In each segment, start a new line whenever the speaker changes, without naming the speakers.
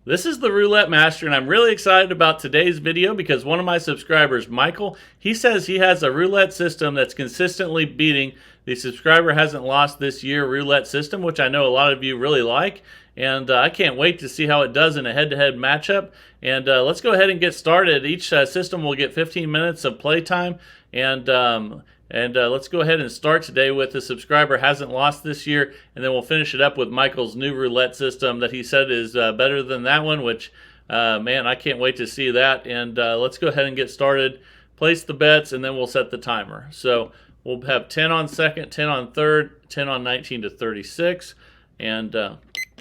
This is the Roulette Master, and I'm really excited about today's video because one of my subscribers, Michael, he says he has a roulette system that's consistently beating the Subscriber Hasn't Lost This Year roulette system, which I know a lot of you really like. And I can't wait to see how it does in a head-to-head matchup. And let's go ahead and get started. Each system will get 15 minutes of playtime. And let's go ahead and start today with the Subscriber Hasn't Lost This Year, and then we'll finish it up with Michael's new roulette system that he said is better than that one, which, man, I can't wait to see that. And let's go ahead and get started. Place the bets, and then we'll set the timer. So we'll have 10 on second, 10 on third, 10 on 19 to 36, and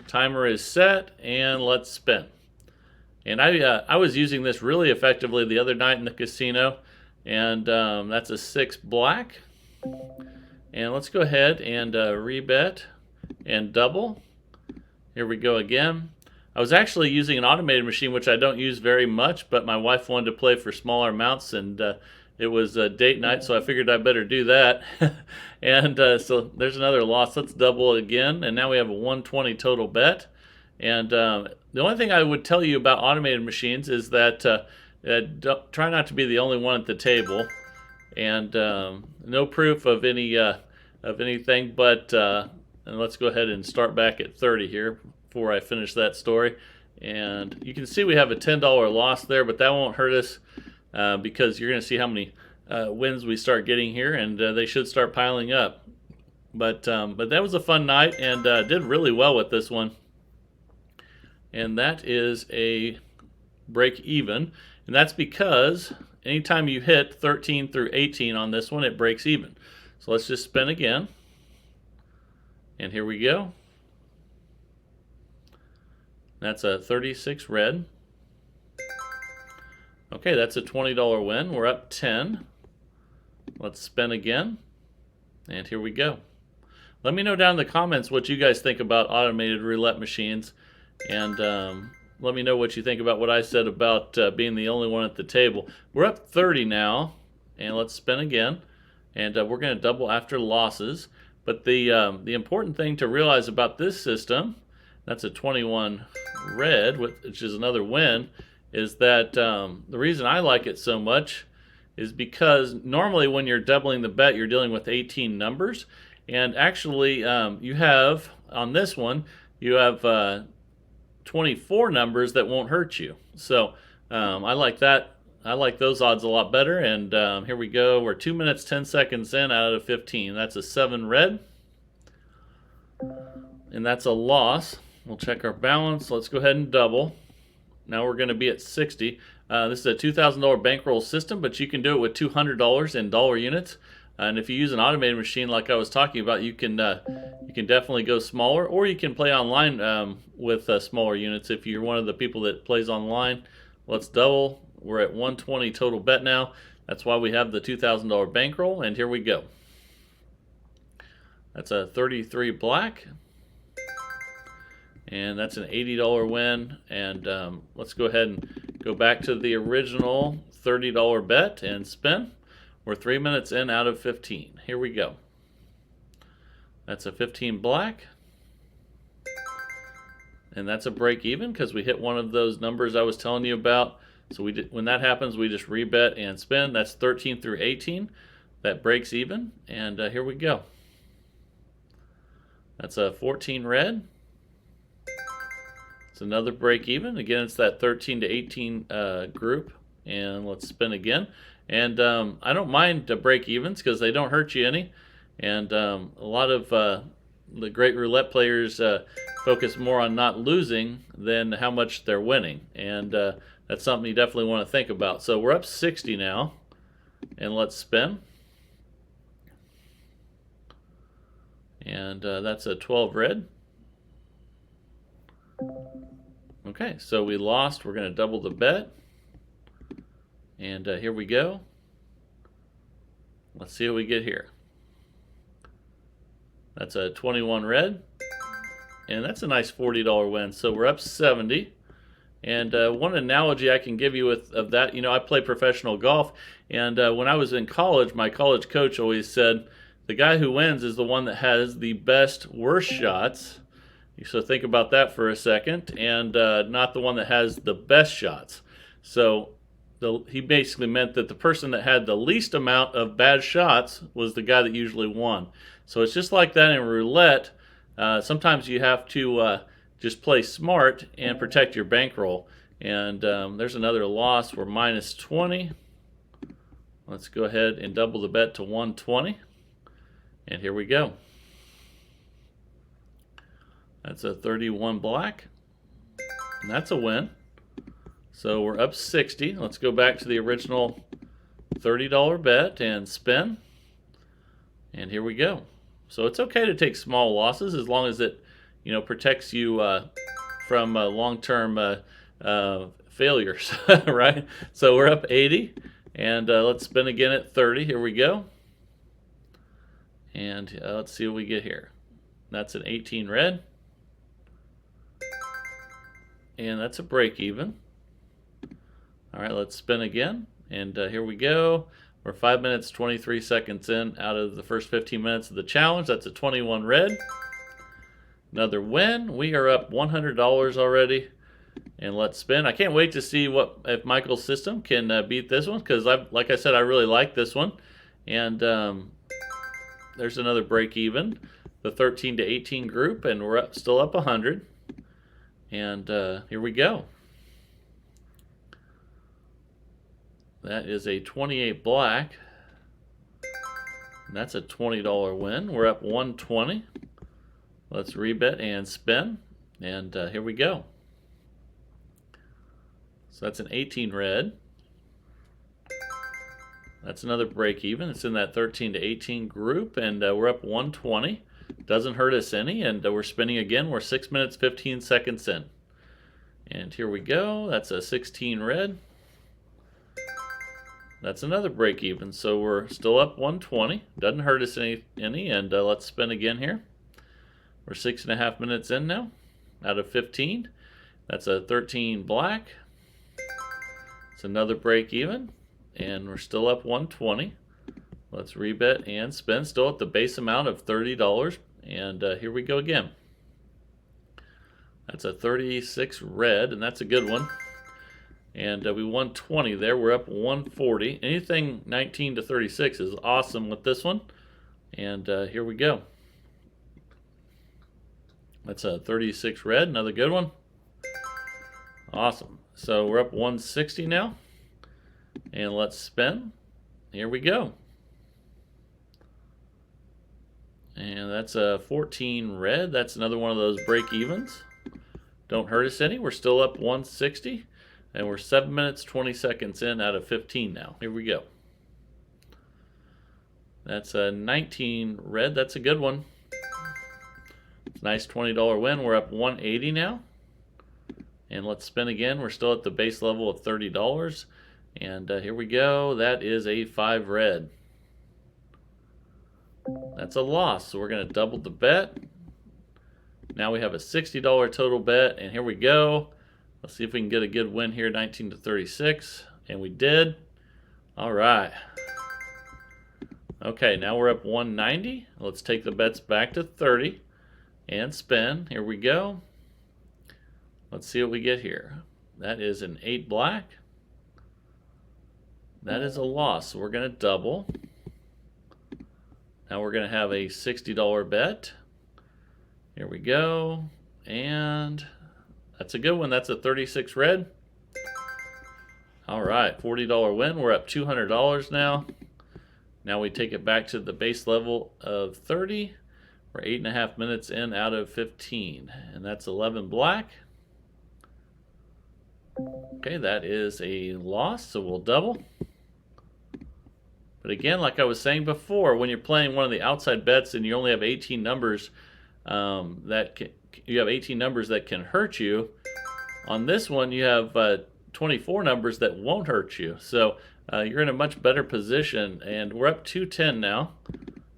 timer is set, and let's spin. And I was using this really effectively the other night in the casino. And that's a 6 black. And let's go ahead and rebet and double. Here we go again. I was actually using an automated machine, which I don't use very much, but my wife wanted to play for smaller amounts, and it was date night, so I figured I better do that. And so there's another loss. Let's double again, and now we have a 120 total bet. And the only thing I would tell you about automated machines is that try not to be the only one at the table, and no proof of anything. But and let's go ahead and start back at 30 here before I finish that story. And you can see we have a $10 loss there, but that won't hurt us because you're going to see how many wins we start getting here, and they should start piling up. But that was a fun night, and did really well with this one. And that is a break even. And that's because anytime you hit 13 through 18 on this one, it breaks even. So let's just spin again. And here we go. That's a 36 red. Okay, that's a $20 win. We're up 10. Let's spin again. And here we go. Let me know down in the comments what you guys think about automated roulette machines. And let me know what you think about what I said about being the only one at the table. We're up 30 now, and let's spin again. And we're going to double after losses. But the important thing to realize about this system, that's a 21 red, which is another win, is that the reason I like it so much is because normally when you're doubling the bet, you're dealing with 18 numbers. And actually, you have, on this one, you have 24 numbers that won't hurt you. So I like that. I like those odds a lot better. And here we go. We're 2 minutes 10 seconds in out of 15. That's a 7 red, and that's a loss. We'll check our balance. Let's go ahead and double. Now we're going to be at 60. This is a $2,000 bankroll system, but you can do it with $200 in dollar units. And if you use an automated machine like I was talking about, you can definitely go smaller, or you can play online with smaller units if you're one of the people that plays online. Let's double. We're at 120 total bet now. That's why we have the $2,000 bankroll, and here we go. That's a 33 black, and that's an $80 win. And let's go ahead and go back to the original $30 bet and spin. We're 3 minutes in out of 15. Here we go. That's a 15 black. And that's a break even because we hit one of those numbers I was telling you about. So when that happens, we just rebet and spin. That's 13 through 18. That breaks even. And here we go. That's a 14 red. It's another break even. Again, it's that 13 to 18 group. And let's spin again. And I don't mind the break evens because they don't hurt you any. And a lot of the great roulette players focus more on not losing than how much they're winning. And that's something you definitely want to think about. So we're up 60 now. And let's spin. And that's a 12 red. Okay, so we lost. We're going to double the bet. And here we go. Let's see what we get here. That's a 21 red. And that's a nice $40 win. So we're up 70. And one analogy I can give you of that, I play professional golf. And when I was in college, my college coach always said, the guy who wins is the one that has the best worst shots So think about that for a second, and not the one that has the best shots. So he basically meant that the person that had the least amount of bad shots was the guy that usually won. So it's just like that in roulette. Sometimes you have to just play smart and protect your bankroll. And there's another loss. We're minus 20. Let's go ahead and double the bet to 120. And here we go. That's a 31 black. And that's a win. So we're up 60. Let's go back to the original $30 bet and spin. And here we go. So it's okay to take small losses as long as it, protects you from long-term failures, right? So we're up 80, and let's spin again at 30. Here we go. And let's see what we get here. That's an 18 red. And that's a break even. All right, let's spin again. And here we go. We're 5 minutes, 23 seconds in out of the first 15 minutes of the challenge. That's a 21 red. Another win. We are up $100 already. And let's spin. I can't wait to see if Michael's system can beat this one, because like I said, I really like this one. And there's another break even, the 13 to 18 group, and we're still up 100. And here we go. That is a 28 black. And that's a $20 win. We're up 120. Let's rebet and spin. And here we go. So that's an 18 red. That's another break even. It's in that 13 to 18 group, and we're up 120. Doesn't hurt us any, and we're spinning again. We're 6 minutes, 15 seconds in. And here we go. That's a 16 red. That's another break even, so we're still up 120. Doesn't hurt us any, and let's spin again here. We're 6.5 minutes in now, out of 15. That's a 13 black. It's another break even, and we're still up 120. Let's rebet and spin, still at the base amount of $30, and here we go again. That's a 36 red, and that's a good one. And we won 20 there. We're up 140. Anything 19 to 36 is awesome with this one. And here we go. That's a 36 red, another good one. Awesome. So we're up 160 now. And let's spin. Here we go. And that's a 14 red. That's another one of those break evens. Don't hurt us any. We're still up 160. And we're 7 minutes, 20 seconds in out of 15 now. Here we go. That's a 19 red. That's a good one. It's a nice $20 win. We're up 180 now. And let's spin again. We're still at the base level of $30. And here we go. That is a 5 red. That's a loss. So we're going to double the bet. Now we have a $60 total bet. And here we go. Let's see if we can get a good win here, 19 to 36. And we did. All right. Okay, now we're up 190. Let's take the bets back to 30 and spin. Here we go. Let's see what we get here. That is an 8 black. That is a loss, so we're going to double. Now we're going to have a $60 bet. Here we go. And that's a good one. That's a 36 red. All right, $40 win. We're up $200 now. Now we take it back to the base level of 30. We're 8.5 minutes in out of 15. And that's 11 black. Okay, that is a loss, so we'll double. But again, like I was saying before, when you're playing one of the outside bets and you only have 18 numbers you have 18 numbers that can hurt you. On this one, you have 24 numbers that won't hurt you. So you're in a much better position, and we're up 210 now.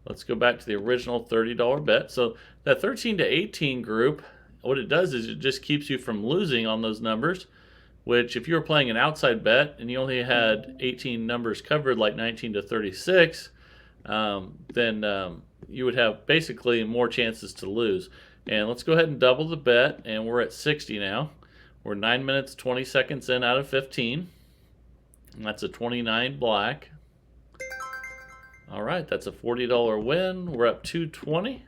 Let's go back to the original $30 bet. So that 13 to 18 group, what it does is it just keeps you from losing on those numbers, which if you were playing an outside bet and you only had 18 numbers covered, like 19 to 36, then you would have basically more chances to lose. And let's go ahead and double the bet, and we're at 60 now. We're 9 minutes 20 seconds in out of 15. And that's a 29 black. All right, that's a $40 win. We're up 220.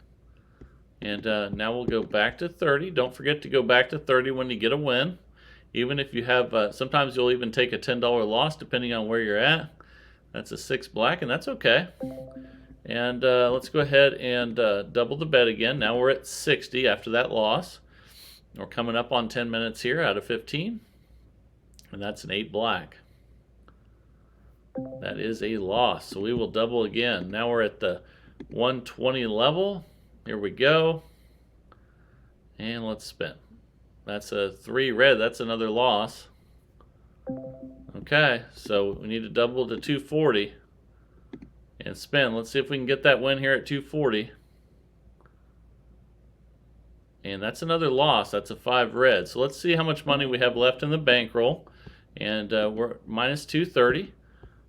And now we'll go back to 30. Don't forget to go back to 30 when you get a win. Even if you have, sometimes you'll even take a $10 loss depending on where you're at. That's a 6 black, and that's okay. And let's go ahead and double the bet again. Now we're at 60 after that loss. We're coming up on 10 minutes here out of 15. And that's an 8 black. That is a loss. So we will double again. Now we're at the 120 level. Here we go. And let's spin. That's a 3 red. That's another loss. Okay, so we need to double to 240 and spin. Let's see if we can get that win here at 240. And that's another loss. That's a 5 red. So let's see how much money we have left in the bankroll. And we're minus 230.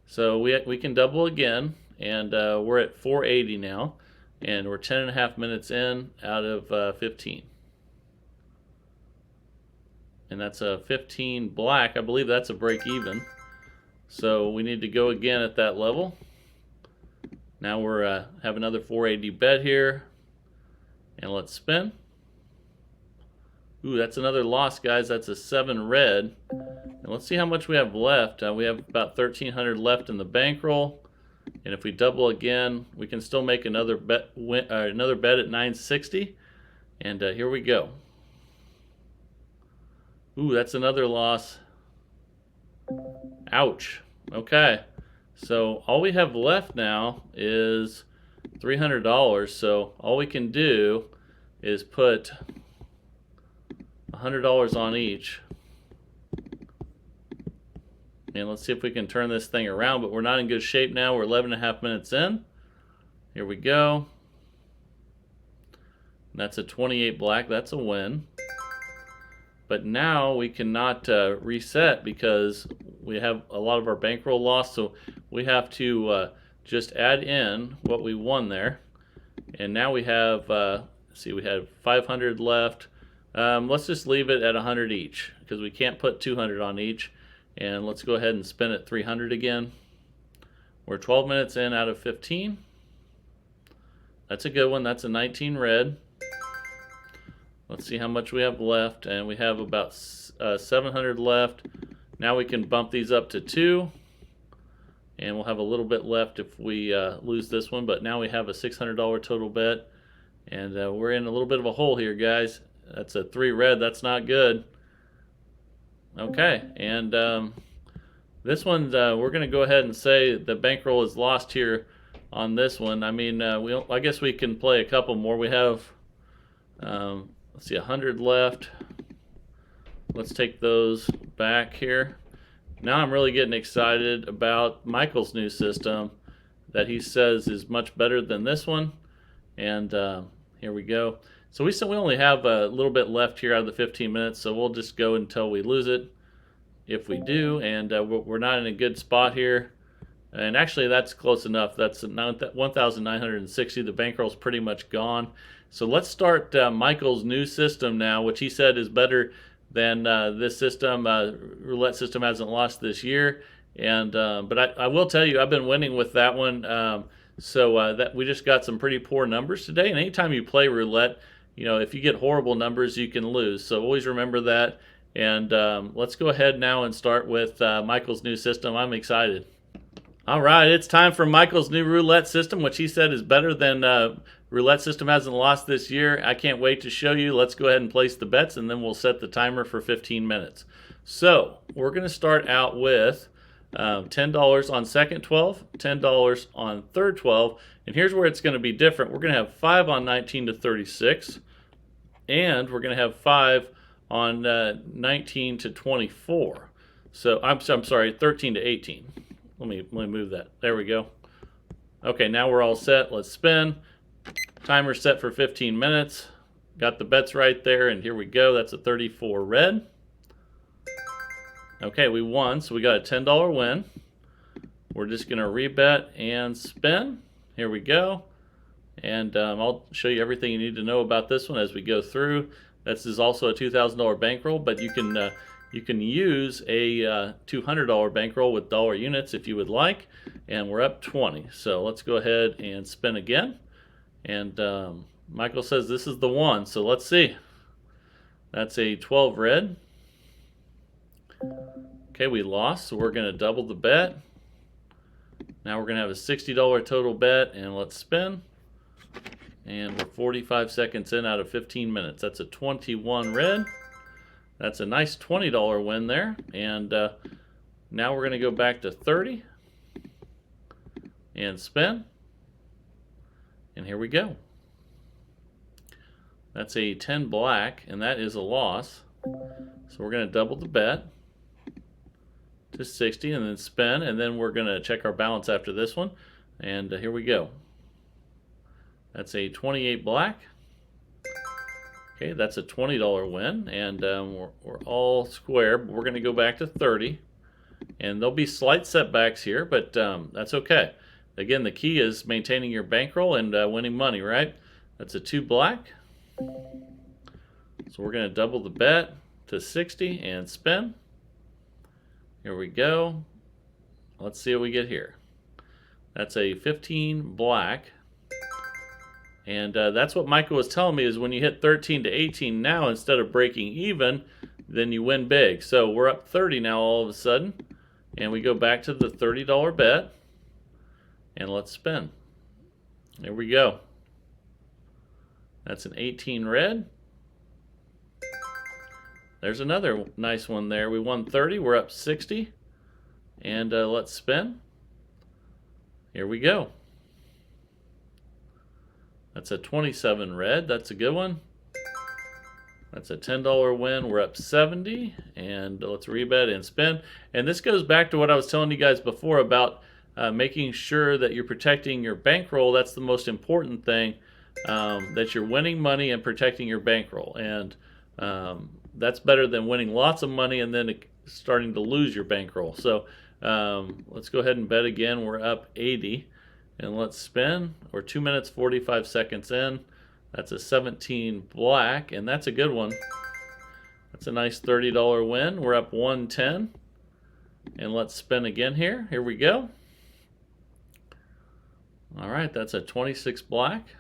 So we can double again. And we're at 480 now. And we're 10.5 minutes in out of 15. And that's a 15 black. I believe that's a break even. So we need to go again at that level. Now we're have another 480 bet here. And let's spin. Ooh, that's another loss, guys. That's a 7 red. And let's see how much we have left. We have about 1,300 left in the bankroll. And if we double again, we can still make another bet at 960. And here we go. Ooh, that's another loss. Ouch. Okay. So all we have left now is $300. So all we can do is put $100 on each. And let's see if we can turn this thing around, but we're not in good shape now. We're 11.5 minutes in. Here we go. And that's a 28 black. That's a win. But now we cannot reset because we have a lot of our bankroll lost. So we have to just add in what we won there. And now we have, see, we have 500 left. Let's just leave it at 100 each because we can't put 200 on each. And let's go ahead and spin at 300 again. We're 12 minutes in out of 15. That's a good one. That's a 19 red. Let's see how much we have left. And we have about 700 left. Now we can bump these up to 2. And we'll have a little bit left if we lose this one. But now we have a $600 total bet. And we're in a little bit of a hole here, guys. That's a 3 red. That's not good. Okay, and this one, we're going to go ahead and say the bankroll is lost here on this one. I mean, I guess we can play a couple more. We have, let's see, 100 left. Let's take those back here. Now I'm really getting excited about Michael's new system that he says is much better than this one. And here we go. So we only have a little bit left here out of the 15 minutes, so we'll just go until we lose it if we do. And we're not in a good spot here. And actually, that's close enough. That's 1,960. The bankroll's pretty much gone. So let's start Michael's new system now, which he said is better than this system. Roulette system hasn't lost this year. And but I will tell you, I've been winning with that one. So that we just got some pretty poor numbers today. And anytime you play roulette, you know, if you get horrible numbers, you can lose. So always remember that. And let's go ahead now and start with Michael's new system. I'm excited. All right, it's time for Michael's new roulette system, which he said is better than roulette system hasn't lost this year. I can't wait to show you. Let's go ahead and place the bets, and then we'll set the timer for 15 minutes. So we're going to start out with $10 on second 12, $10 on third 12, and here's where it's going to be different. We're going to have 5 on 19 to 36, and we're going to have 5 on 19 to 24. So I'm sorry, 13 to 18. Let me move that. There we go. Okay, now we're all set. Let's spin. Timer set for 15 minutes. Got the bets right there, and here we go. That's a 34 red. Okay, we won, so we got a $10 win. We're just going to rebet and spin. Here we go. And I'll show you everything you need to know about this one as we go through. This is also a $2,000 bankroll, but you can use a $200 bankroll with dollar units if you would like. And we're up 20. So let's go ahead and spin again. And Michael says this is the one. So let's see. That's a 12 red. Okay, we lost, so we're going to double the bet. Now we're going to have a $60 total bet, and let's spin. And we're 45 seconds in out of 15 minutes. That's a 21 red. That's a nice $20 win there. And now we're going to go back to 30 and spin. And here we go. That's a 10 black, and that is a loss. So we're going to double the bet to 60 and then spin, and then we're going to check our balance after this one. And here we go. That's a 28 black. Okay, that's a $20 win, and we're all square. But we're going to go back to 30, and there'll be slight setbacks here, but that's okay. Again, the key is maintaining your bankroll and winning money, right? That's a 2 black. So we're going to double the bet to 60 and spin. Here we go. Let's see what we get here. That's a 15 black. And that's what Michael was telling me, is when you hit 13 to 18 now, instead of breaking even, then you win big. So we're up 30 now all of a sudden. And we go back to the $30 bet. And let's spin. There we go. That's an 18 red. There's another nice one there. We won 30. We're up 60. And let's spin. Here we go. That's a 27 red. That's a good one. That's a $10 win. We're up 70. And let's rebet and spin. And this goes back to what I was telling you guys before about making sure that you're protecting your bankroll. That's the most important thing, that you're winning money and protecting your bankroll. And that's better than winning lots of money and then starting to lose your bankroll. So let's go ahead and bet again. We're up 80. And let's spin. We're 2 minutes 45 seconds in. That's a 17 black, and that's a good one. That's a nice $30 win. We're up 110. And let's spin again here. Here we go. All right, that's a 26 black.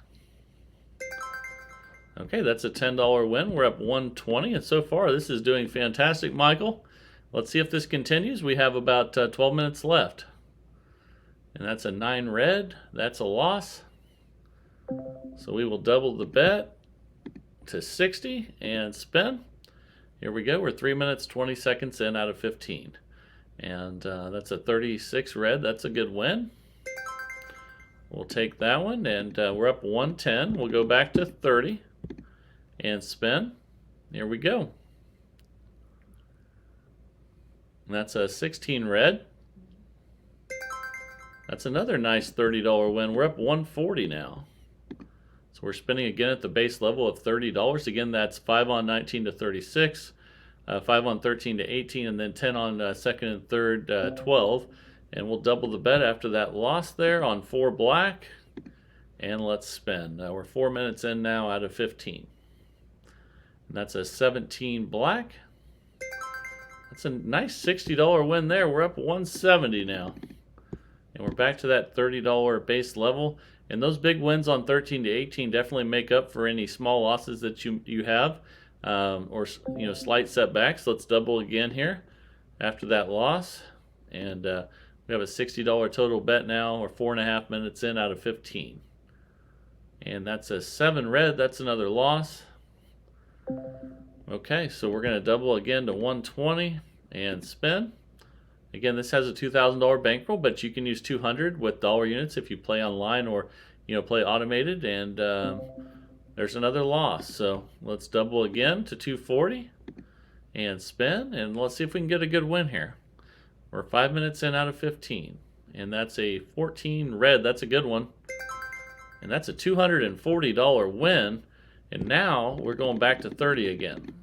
Okay, that's a $10 win. We're up 120, and so far this is doing fantastic, Michael. Let's see if this continues. We have about 12 minutes left. And that's a 9 red. That's a loss. So we will double the bet to 60 and spin. Here we go. We're 3 minutes 20 seconds in out of 15. And that's a 36 red. That's a good win. We'll take that one, and we're up 110. We'll go back to 30 and spin. Here we go. And that's a 16 red. That's another nice $30 win. We're up 140 now. So we're spinning again at the base level of $30. Again, that's 5 on 19 to 36, 5 on 13 to 18, and then 10 on second and third, 12. And we'll double the bet after that loss there on 4 black. And let's spin. We're 4 minutes in now out of 15. And that's a 17 black. That's a nice $60 win there. We're up 170 now. And we're back to that $30 base level. And those big wins on 13 to 18 definitely make up for any small losses that you have, or slight setbacks. Let's double again here after that loss. And we have a $60 total bet now. We're 4.5 minutes in out of 15. And that's a 7 red. That's another loss. Okay, so we're going to double again to 120 and spin. Again, this has a $2,000 bankroll, but you can use 200 with dollar units if you play online or play automated. And there's another loss. So let's double again to 240 and spin. And let's see if we can get a good win here. We're 5 minutes in out of 15. And that's a 14 red. That's a good one. And that's a $240 win. And now we're going back to 30 again.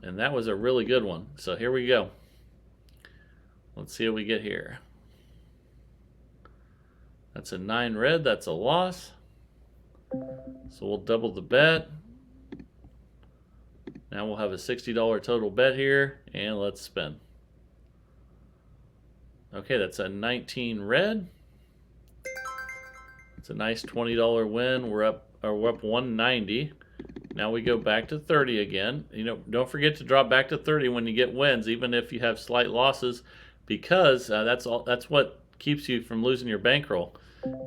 And that was a really good one. So here we go. Let's see what we get here. That's a 9 red, that's a loss. So we'll double the bet. Now we'll have a $60 total bet here, and let's spin. Okay, that's a 19 red. It's a nice $20 win. We're up 190. Now we go back to 30 again. You know, don't forget to drop back to 30 when you get wins, even if you have slight losses, because that's what keeps you from losing your bankroll,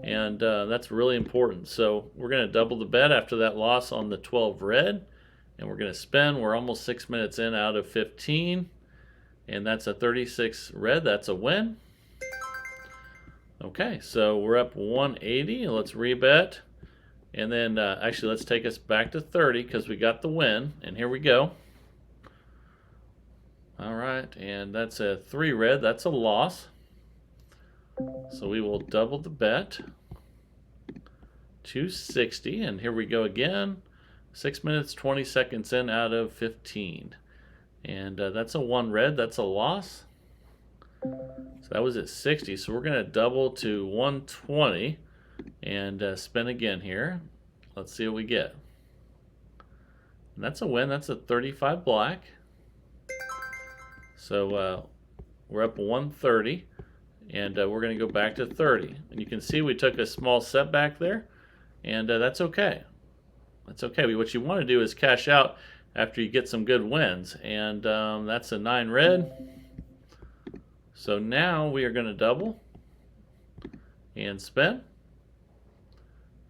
and that's really important. So we're going to double the bet after that loss on the 12 red, and we're going to spin. We're almost 6 minutes in out of 15, and that's a 36 red. That's a win. Okay, so we're up 180. Let's rebet. And then, actually, let's take us back to 30 because we got the win. And here we go. All right, and that's a 3 red. That's a loss. So we will double the bet. 260, and here we go again. 6 minutes, 20 seconds in out of 15. And that's a 1 red. That's a loss. So that was at 60. So we're going to double to 120. And spin again here. Let's see what we get. And that's a win. That's a 35 black. So we're up 130. And we're going to go back to 30. And you can see we took a small setback there. And that's okay. That's okay. What you want to do is cash out after you get some good wins. And that's a 9 red. So now we are going to double and spin.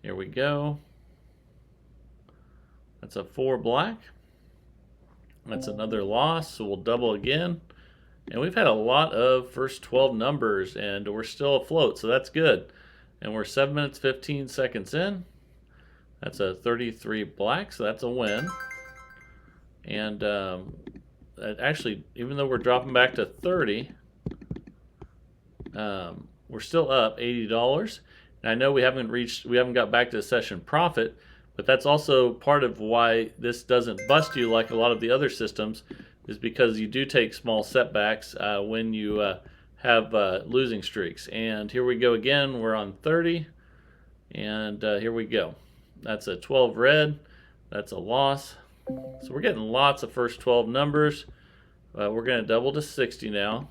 Here we go. That's a 4 black. That's another loss, so we'll double again. And we've had a lot of first 12 numbers, and we're still afloat, so that's good. And we're 7 minutes, 15 seconds in. That's a 33 black, so that's a win. And actually, even though we're dropping back to 30, we're still up $80. I know we haven't got back to session profit, but that's also part of why this doesn't bust you like a lot of the other systems, is because you do take small setbacks when you have losing streaks. And here we go again. We're on 30, and here we go. That's a 12 red. That's a loss. So we're getting lots of first 12 numbers. We're going to double to 60 now.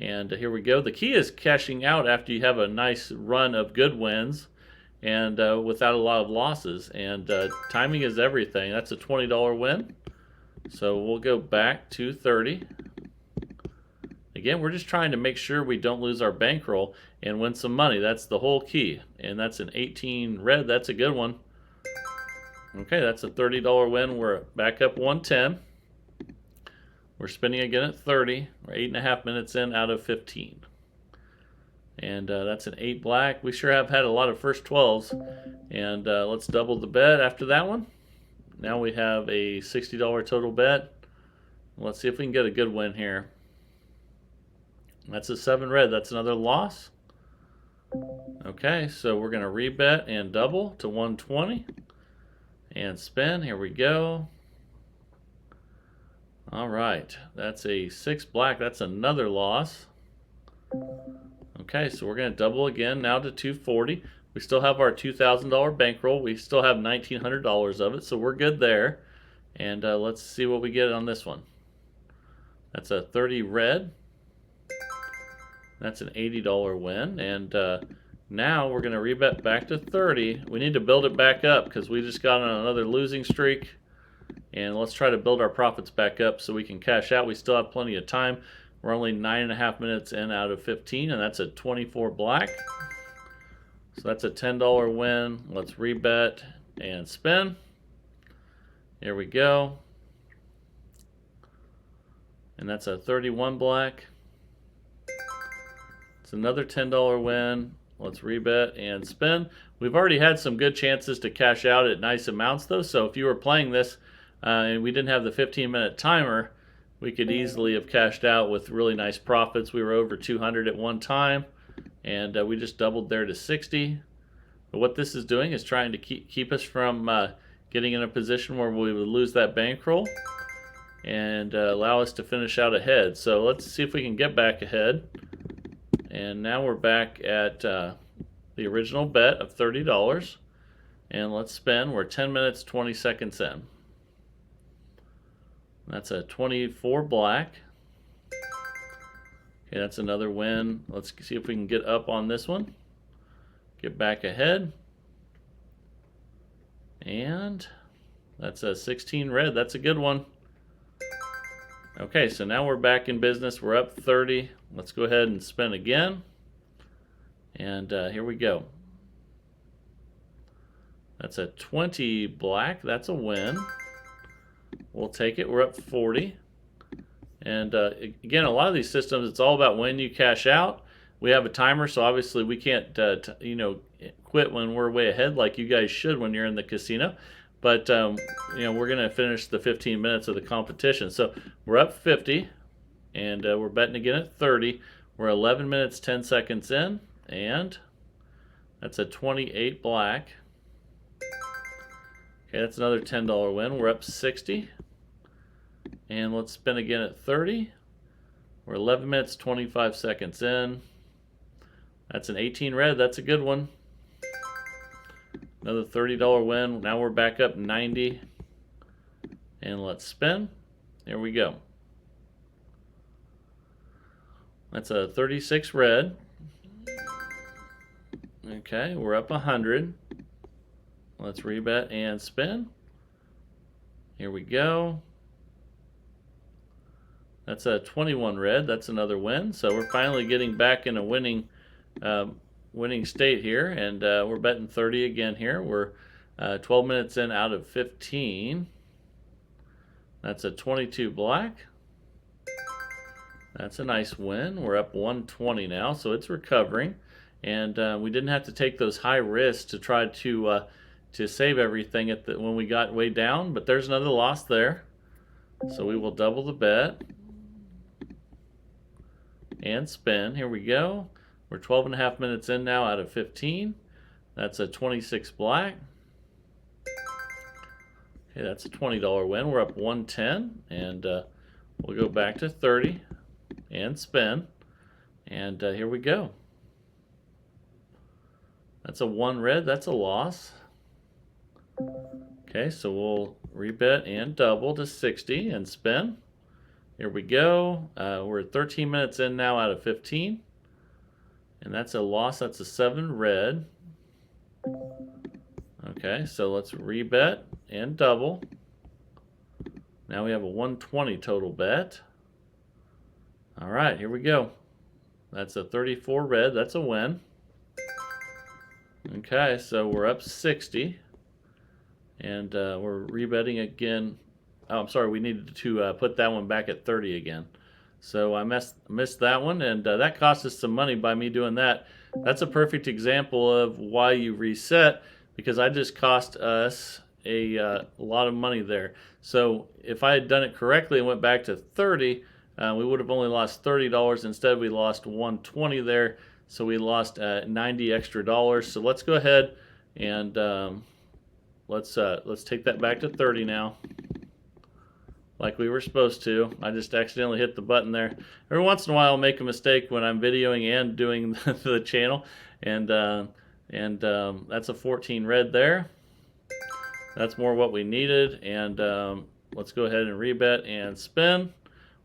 And here we go. The key is cashing out after you have a nice run of good wins and without a lot of losses. And timing is everything. That's a $20 win. So we'll go back to 30. Again, we're just trying to make sure we don't lose our bankroll and win some money. That's the whole key. And that's an 18 red. That's a good one. Okay, that's a $30 win. We're back up 110. We're spinning again at 30. We're 8.5 minutes in out of 15. And that's an 8 black. We sure have had a lot of first 12s. And let's double the bet after that one. Now we have a $60 total bet. Let's see if we can get a good win here. That's a 7 red. That's another loss. Okay, so we're going to rebet and double to 120. And spin. Here we go. All right, that's a 6 black. That's another loss. Okay, so we're going to double again now to 240. We still have our $2,000 bankroll. We still have $1,900 of it, so we're good there. And let's see what we get on this one. That's a 30 red. That's an $80 win. And now we're going to rebet back to 30. We need to build it back up because we just got on another losing streak. And let's try to build our profits back up so we can cash out. We still have plenty of time. We're only 9.5 minutes in out of 15, and that's a 24 black. So that's a $10 win. Let's rebet and spin. Here we go. And that's a 31 black. It's another $10 win. Let's rebet and spin. We've already had some good chances to cash out at nice amounts, though. So if you were playing this and we didn't have the 15-minute timer, we could easily have cashed out with really nice profits. We were over 200 at one time, and we just doubled there to 60. But what this is doing is trying to keep us from getting in a position where we would lose that bankroll and allow us to finish out ahead. So let's see if we can get back ahead. And now we're back at the original bet of $30. And let's spin. We're 10 minutes, 20 seconds in. That's a 24 black. Okay, that's another win. Let's see if we can get up on this one. Get back ahead. And that's a 16 red. That's a good one. Okay, so now we're back in business. We're up 30. Let's go ahead and spin again. And here we go. That's a 20 black. That's a win. We'll take it. We're up 40. And again, a lot of these systems, it's all about when you cash out. We have a timer, so obviously we can't, quit when we're way ahead like you guys should when you're in the casino. But, we're going to finish the 15 minutes of the competition. So we're up 50, and we're betting again at 30. We're 11 minutes, 10 seconds in, and that's a 28 black. Okay, that's another $10 win. We're up 60. And let's spin again at 30. We're 11 minutes, 25 seconds in. That's an 18 red. That's a good one. Another $30 win. Now we're back up 90. And let's spin. There we go. That's a 36 red. Okay, we're up 100. Let's rebet and spin. Here we go. That's a 21 red. That's another win. So we're finally getting back in a winning state here, and we're betting 30 again here. We're 12 minutes in out of 15. That's a 22 black. That's a nice win. We're up 120 now, so it's recovering, and we didn't have to take those high risks to try to save everything when we got way down. But there's another loss there, so we will double the bet and spin. Here we go. We're 12 and a half minutes in now out of 15. That's a 26 black. Okay, that's a $20 win. We're up 110, and we'll go back to 30 and spin. And here we go. That's a 1 red. That's a loss. Okay, so we'll rebet and double to 60 and spin. Here we go. We're 13 minutes in now out of 15. And that's a loss. That's a 7 red. Okay, so let's rebet and double. Now we have a 120 total bet. All right, here we go. That's a 34 red. That's a win. Okay, so we're up 60. And we're rebetting again. Oh, I'm sorry, we needed to put that one back at 30 again. So I missed that one, and that cost us some money by me doing that. That's a perfect example of why you reset, because I just cost us a lot of money there. So if I had done it correctly and went back to 30, we would have only lost $30. Instead, we lost 120 there, so we lost 90 extra dollars. So let's go ahead and let's take that back to 30 now, like we were supposed to. I just accidentally hit the button there. Every once in a while I'll make a mistake when I'm videoing and doing the channel, and that's a 14 red there. That's more what we needed, and let's go ahead and rebet and spin.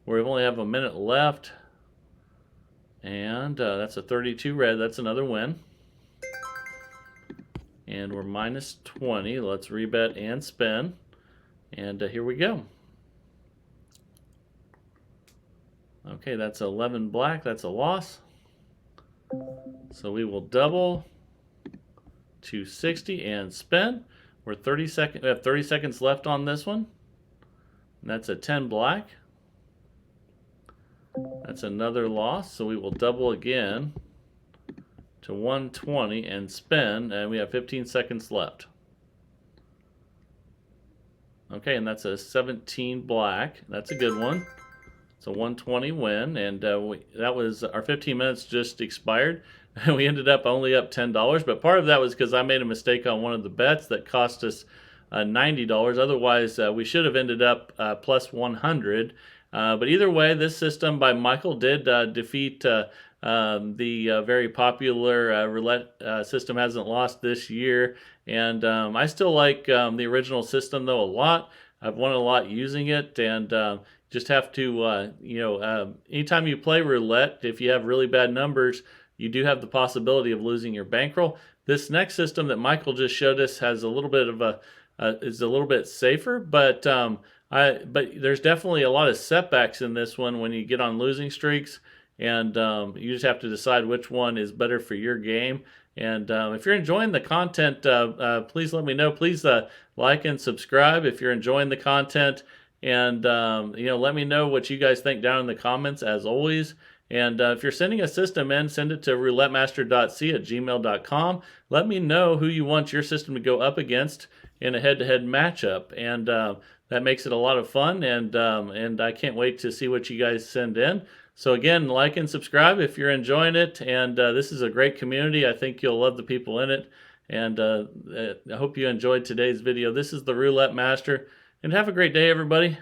We only have a minute left, and that's a 32 red. That's another win. And we're minus 20. Let's rebet and spin, and here we go. Okay, that's 11 black. That's a loss. So we will double to 60 and spin. We have 30 seconds left on this one. And that's a 10 black. That's another loss. So we will double again to 120 and spin. And we have 15 seconds left. Okay, and that's a 17 black. That's a good one. It's a 120 win, and that was our 15 minutes just expired. We ended up only up $10, but part of that was because I made a mistake on one of the bets that cost us $90. Otherwise, we should have ended up plus 100. But either way, this system by Michael did defeat The very popular roulette system hasn't lost this year, and I still like the original system though a lot. I've won a lot using it, and just have to, anytime you play roulette, if you have really bad numbers, you do have the possibility of losing your bankroll. This next system that Michael just showed us has a little bit of is a little bit safer, but but there's definitely a lot of setbacks in this one when you get on losing streaks, and you just have to decide which one is better for your game. And if you're enjoying the content, please let me know. Please like and subscribe if you're enjoying the content, and let me know what you guys think down in the comments as always. And if you're sending a system in, send it to roulettemaster.c@gmail.com. Let me know who you want your system to go up against in a head-to-head matchup, and that makes it a lot of fun. And I can't wait to see what you guys send in. So again, like and subscribe if you're enjoying it. And this is a great community. I think you'll love the people in it. And I hope you enjoyed today's video. This is the Roulette Master, and have a great day, everybody.